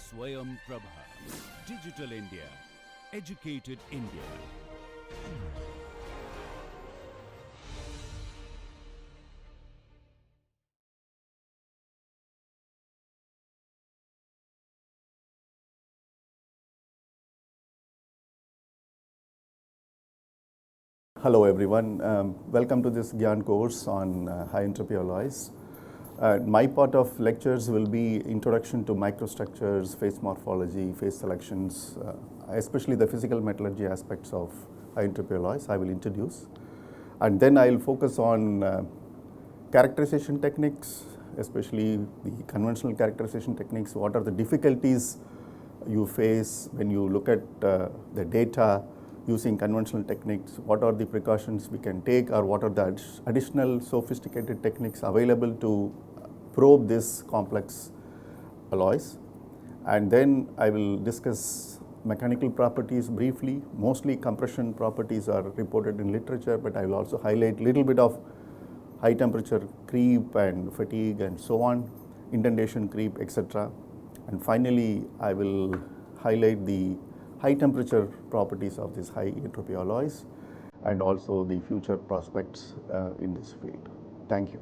Swayam Prabha. Digital India. Educated India. Hello everyone, welcome to this Gyan course on high entropy alloys. My part of lectures will be introduction to microstructures, phase morphology, phase selections, especially the physical metallurgy aspects of high entropy alloys I will introduce. And then I will focus on characterization techniques, especially the conventional characterization techniques. What are the difficulties you face when you look at the data using conventional techniques? What are the precautions we can take, or what are the additional sophisticated techniques available to probe this complex alloys? And then I will discuss mechanical properties briefly. Mostly compression properties are reported in literature, but I will also highlight a little bit of high temperature creep and fatigue and so on, indentation creep, etc. And finally, I will highlight the high temperature properties of these high entropy alloys and also the future prospects in this field. Thank you.